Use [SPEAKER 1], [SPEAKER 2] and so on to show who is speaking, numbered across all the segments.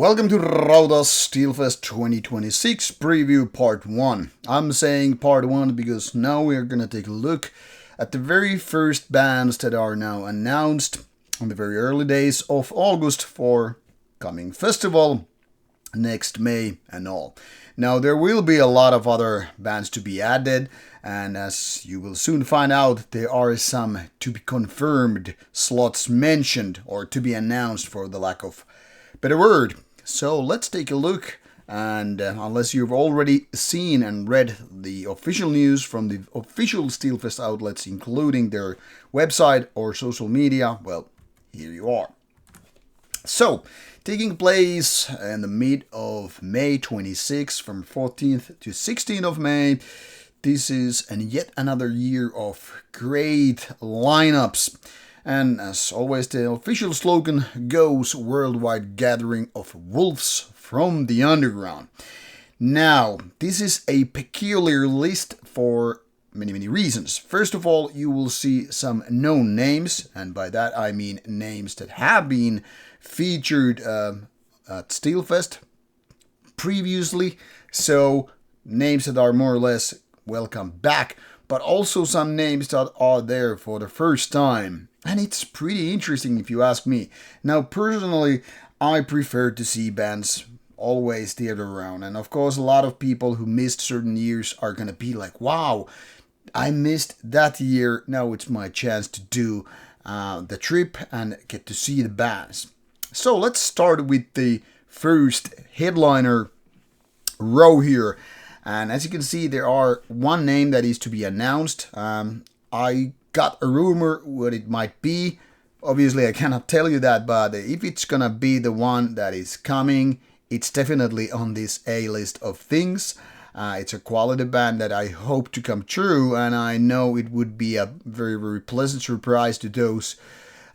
[SPEAKER 1] Welcome to Rauta Steelfest 2026 preview part 1. I'm saying part 1 because now we're gonna take a look at the very first bands that are now announced on the very early days of August for coming festival next May and all. Now there will be a lot of other bands to be added, and as you will soon find out, there are some to be confirmed slots mentioned or to be announced for the lack of better word. So let's take a look, and unless you've already seen and read the official news from the official Steelfest outlets, including their website or social media, well, here you are. So, taking place in the mid of May 26 from 14th to 16th of May, this is yet another year of great lineups. And as always, the official slogan goes, worldwide gathering of wolves from the underground. Now, this is a peculiar list for many reasons. First of all, you will see some known names, and by that I mean names that have been featured at Steelfest previously. So, names that are more or less welcome back, but also some names that are there for the first time. And it's pretty interesting if you ask me. Now, personally, I prefer to see bands always the other around. And of course, a lot of people who missed certain years are going to be like, wow, I missed that year. Now it's my chance to do the trip and get to see the bands. So let's start with the first headliner row here. And as you can see, there are one name that is to be announced. I got a rumor what it might be. Obviously, I cannot tell you that, but if it's gonna be the one that is coming, it's definitely on this A list of things. It's a quality band that I hope to come true, and I know it would be a very pleasant surprise to those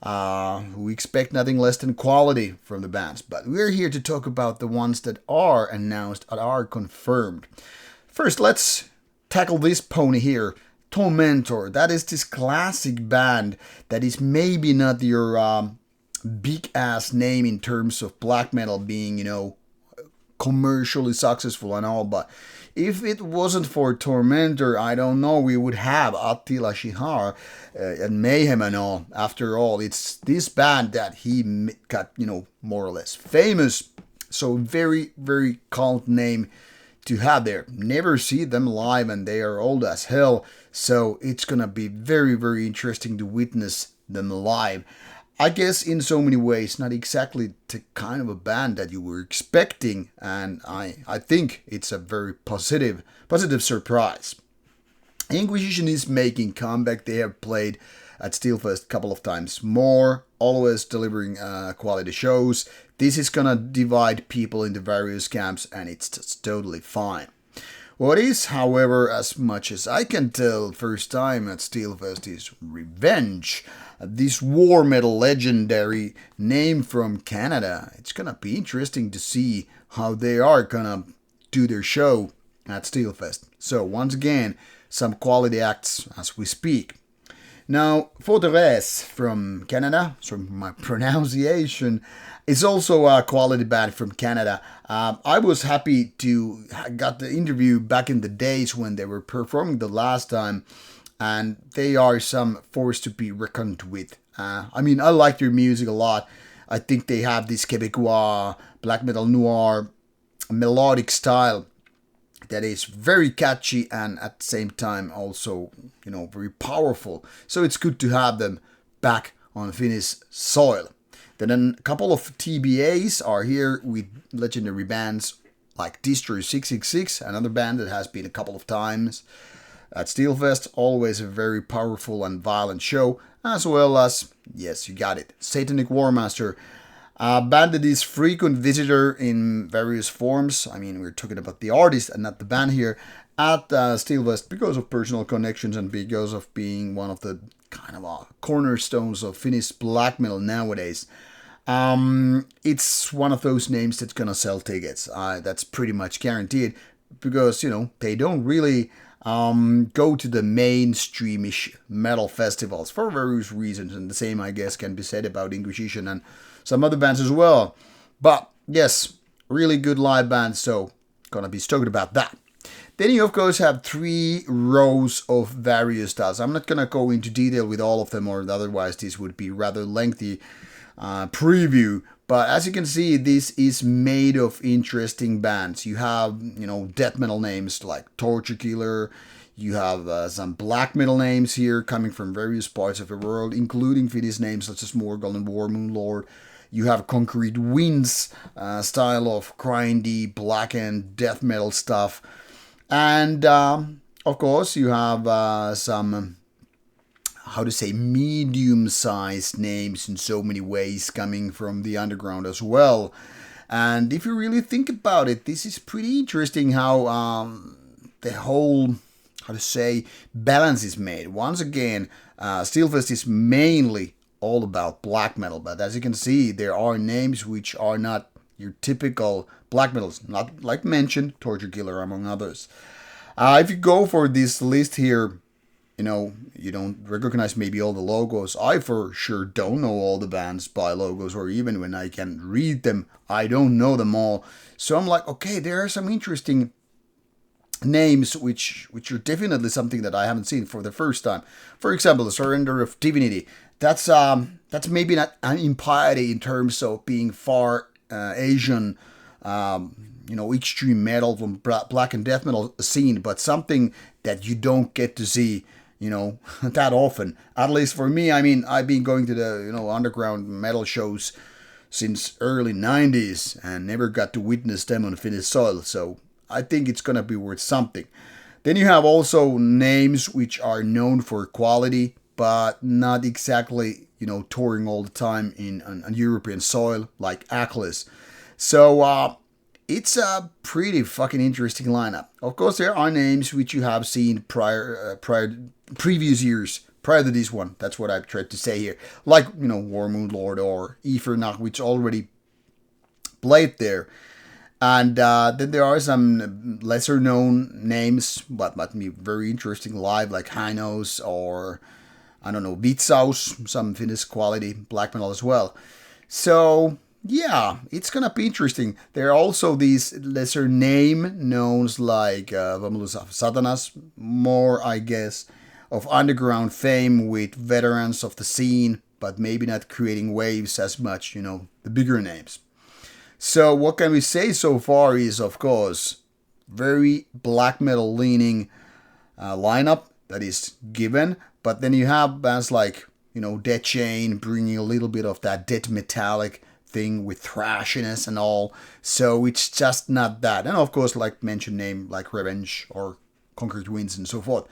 [SPEAKER 1] who expect nothing less than quality from the bands. But we're here to talk about the ones that are announced and are confirmed. First, let's tackle this pony here. Tormentor. That is this classic band that is maybe not your big ass name in terms of black metal being, commercially successful and all, but if it wasn't for Tormentor, I don't know, we would have Attila Shihar and Mayhem and all. After all, it's this band that he got, more or less famous. So very cult name to have there. Never see them live, and they are old as hell, so it's gonna be very interesting to witness them live. I guess in so many ways, not exactly the kind of a band that you were expecting, and I think it's a very positive surprise. Inquisition is making comeback. They have played at Steelfest a couple of times more, always delivering quality shows. This is gonna divide people into various camps, and it's just totally fine. What is, however, as much as I can tell, first time at Steelfest is Revenge. This war metal legendary name from Canada. It's gonna be interesting to see how they are gonna do their show at Steelfest. So once again, some quality acts as we speak. Now, Fortress from Canada, so my pronunciation, is also a quality band from Canada. I was happy to got the interview back in the days when they were performing the last time, and they are some force to be reckoned with. I like their music a lot. I think they have this Quebecois black metal noir melodic style that is very catchy and at the same time also, very powerful. So it's good to have them back on Finnish soil. Then a couple of TBAs are here with legendary bands like Destroy 666, another band that has been a couple of times at Steelfest. Always a very powerful and violent show, as well as, yes, you got it, Satanic Warmaster. A band that is frequent visitor in various forms. We're talking about the artist and not the band here at Steelfest because of personal connections and because of being one of the kind of cornerstones of Finnish black metal nowadays. It's one of those names that's gonna sell tickets. That's pretty much guaranteed because, they don't really go to the mainstreamish metal festivals for various reasons, and the same, I guess, can be said about Inquisition and some other bands as well. But yes, really good live band, so gonna be stoked about that. Then you of course have 3 rows of various styles. I'm not gonna go into detail with all of them, or otherwise this would be rather lengthy preview. But as you can see, this is made of interesting bands. You have, death metal names like Torture Killer. You have some black metal names here coming from various parts of the world, including Finnish names such as Morgul and War Moon Lord. You have Concrete Winds style of grindy, blackened death metal stuff. And of course, you have some, how to say, medium-sized names in so many ways coming from the underground as well. And if you really think about it, this is pretty interesting how the whole, how to say, balance is made. Once again, Steelfest is mainly all about black metal, but as you can see, there are names which are not your typical black metals, not like mentioned, Torture Killer among others. If you go for this list here, you don't recognize maybe all the logos. I for sure don't know all the bands by logos, or even when I can read them, I don't know them all. So I'm like, okay, there are some interesting names which are definitely something that I haven't seen for the first time. For example, the Surrender of Divinity. That's maybe not an impiety in terms of being far Asian, extreme metal from black and death metal scene, but something that you don't get to see, that often. At least for me, I mean, I've been going to the, underground metal shows since early 90s and never got to witness them on Finnish soil, so I think it's gonna be worth something. Then you have also names which are known for quality, but not exactly, touring all the time on European soil, like Accommodation. So it's a pretty fucking interesting lineup. Of course, there are names which you have seen previous years, prior to this one. That's what I've tried to say here. Like, War Moon Lord or Ifernach, which already played there. And then there are some lesser known names, but very interesting live, like Hainos or, I don't know, Vitsaus, some Finnish quality black metal as well. So, yeah, it's gonna be interesting. There are also these lesser name knowns like Vamulus of Satanas, more, I guess, of underground fame with veterans of the scene, but maybe not creating waves as much, the bigger names. So what can we say so far is, of course, very black metal leaning lineup that is given. But then you have bands like, Dead Chain bringing a little bit of that death metallic thing with thrashiness and all. So it's just not that. And of course, like mentioned name like Revenge or Concrete Winds and so forth.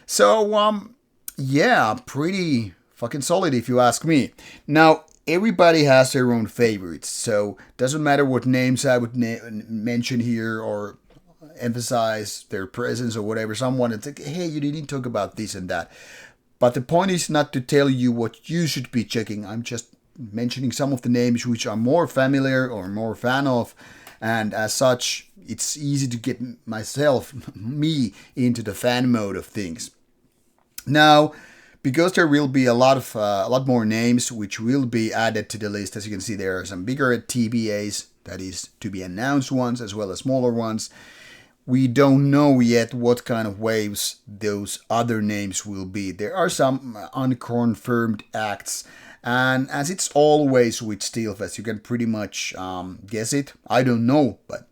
[SPEAKER 1] So, yeah, pretty fucking solid if you ask me. Now, everybody has their own favorites, so doesn't matter what names I would mention here or emphasize their presence or whatever. Someone would say, hey, you didn't talk about this and that. But the point is not to tell you what you should be checking. I'm just mentioning some of the names which I'm more familiar or more fan of, and as such, it's easy to get me into the fan mode of things. Now, because there will be a lot more names which will be added to the list. As you can see, there are some bigger TBAs, that is to be announced ones, as well as smaller ones. We don't know yet what kind of waves those other names will be. There are some unconfirmed acts, and as it's always with Steelfest, you can pretty much guess it. I don't know, but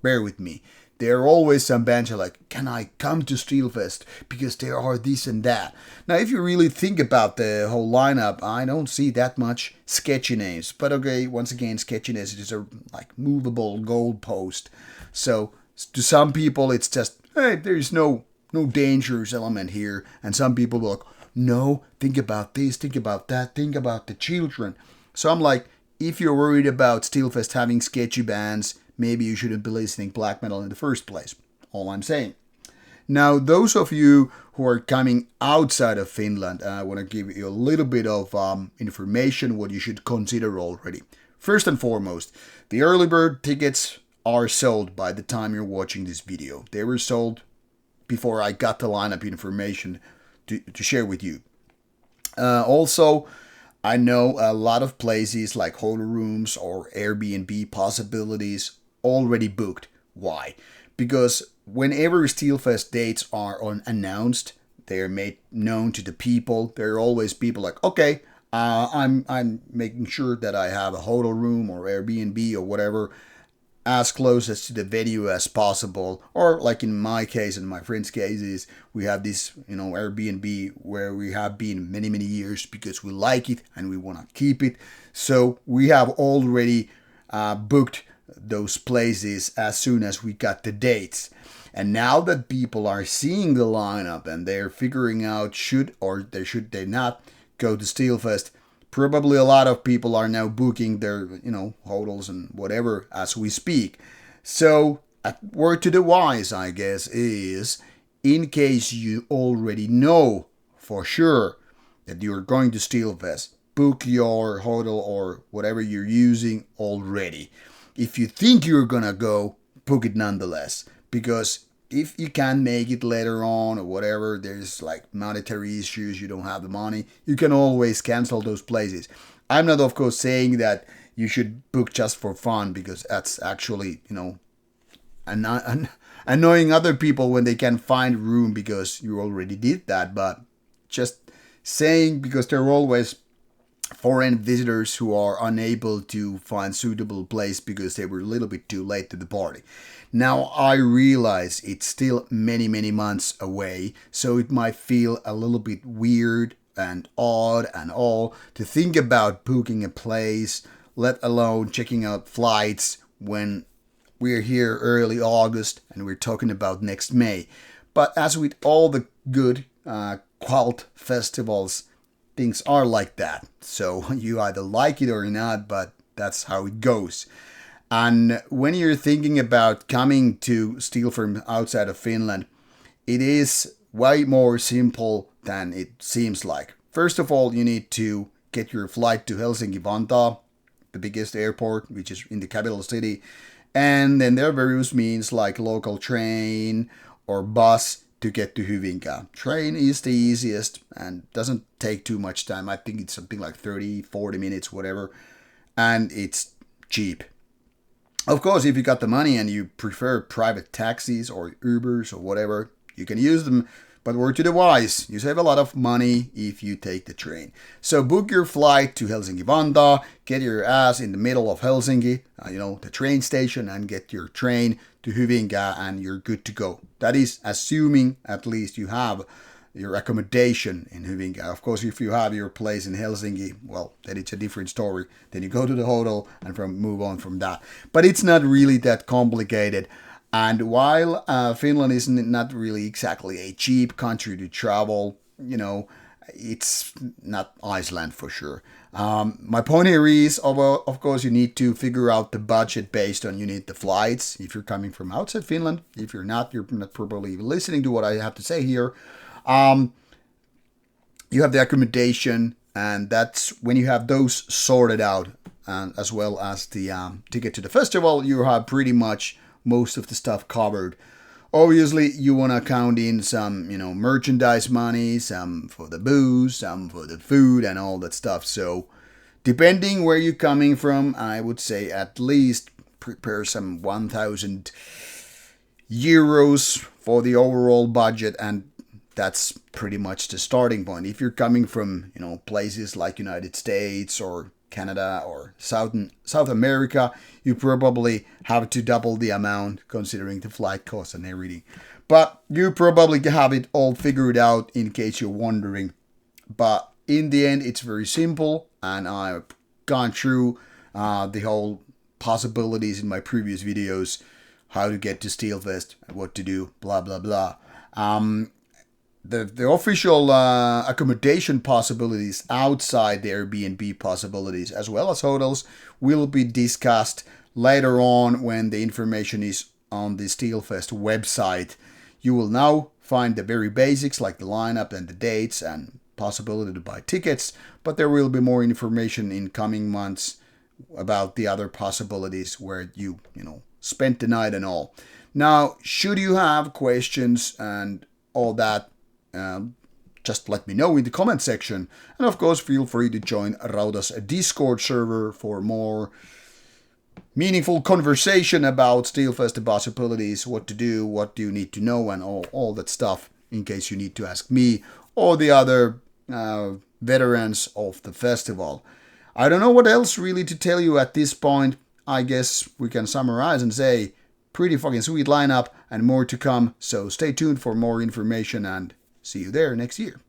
[SPEAKER 1] bear with me. There are always some bands are like, can I come to Steelfest? Because there are this and that. Now, if you really think about the whole lineup, I don't see that much sketchy names. But okay, once again, sketchiness is a like movable goalpost. So to some people, it's just, hey, there's no dangerous element here. And some people will like, no, think about this, think about that, think about the children. So I'm like, if you're worried about Steelfest having sketchy bands, maybe you shouldn't be listening black metal in the first place. All I'm saying. Now, those of you who are coming outside of Finland, I want to give you a little bit of information what you should consider already. First and foremost, the early bird tickets are sold by the time you're watching this video. They were sold before I got the lineup information to share with you. Also, I know a lot of places like hotel rooms or Airbnb possibilities already booked. Why? Because whenever Steelfest dates are announced, they're made known to the people. There are always people like, okay, I'm making sure that I have a hotel room or Airbnb or whatever as close as to the venue as possible. Or like in my case and my friend's cases, we have this, Airbnb where we have been many years because we like it and we want to keep it. So we have already booked those places as soon as we got the dates. And now that people are seeing the lineup and they're figuring out should they not go to Steelfest, probably a lot of people are now booking their, hotels and whatever as we speak. So, a word to the wise, I guess, is in case you already know for sure that you're going to Steelfest, book your hotel or whatever you're using already. If you think you're gonna go, book it nonetheless. Because if you can't make it later on or whatever, there's like monetary issues, you don't have the money, you can always cancel those places. I'm not, of course, saying that you should book just for fun because that's actually, annoying other people when they can't find room because you already did that. But just saying, because there are always foreign visitors who are unable to find suitable place because they were a little bit too late to the party. Now I realize it's still many months away, so it might feel a little bit weird and odd and all to think about booking a place, let alone checking out flights when we're here early August and we're talking about next May. But as with all the good cult festivals, things are like that. So you either like it or not, but that's how it goes. And when you're thinking about coming to Steel from outside of Finland, it is way more simple than it seems like. First of all, you need to get your flight to Helsinki-Vantaa, the biggest airport, which is in the capital city. And then there are various means like local train or bus to get to Hyvinkää. Train is the easiest and doesn't take too much time. I think it's something like 30, 40 minutes, whatever. And it's cheap. Of course, if you got the money and you prefer private taxis or Ubers or whatever, you can use them. But word to the wise, you save a lot of money if you take the train. So book your flight to Helsinki-Vantaa, get your ass in the middle of Helsinki, the train station, and get your train to Hyvinkää and you're good to go. That is assuming at least you have your accommodation in Hyvinkää. Of course, if you have your place in Helsinki, well, then it's a different story. Then you go to the hotel and move on from that. But it's not really that complicated. And while Finland is not really exactly a cheap country to travel, it's not Iceland for sure. My point here is, of course, you need to figure out the budget based on you need the flights. If you're coming from outside Finland, if you're not probably listening to what I have to say here. You have the accommodation, and that's when you have those sorted out, as well as the ticket to the festival, you have pretty much most of the stuff covered. Obviously, you want to count in some, merchandise money, some for the booze, some for the food and all that stuff. So, depending where you're coming from, I would say at least prepare some 1,000 euros for the overall budget, and that's pretty much the starting point. If you're coming from, places like United States or Canada or South America, you probably have to double the amount considering the flight costs and everything. But you probably have it all figured out in case you're wondering. But in the end, it's very simple, and I've gone through the whole possibilities in my previous videos, how to get to Steelfest, what to do, blah blah blah. The official accommodation possibilities outside the Airbnb possibilities, as well as hotels, will be discussed later on when the information is on the Steelfest website. You will now find the very basics like the lineup and the dates and possibility to buy tickets, but there will be more information in coming months about the other possibilities where you spend the night and all. Now, should you have questions and all that, just let me know in the comment section. And of course, feel free to join Rauta's Discord server for more meaningful conversation about Steelfest, the possibilities, what to do, what do you need to know, and all that stuff, in case you need to ask me or the other veterans of the festival. I don't know what else really to tell you at this point. I guess we can summarize and say, pretty fucking sweet lineup and more to come, so stay tuned for more information and see you there next year.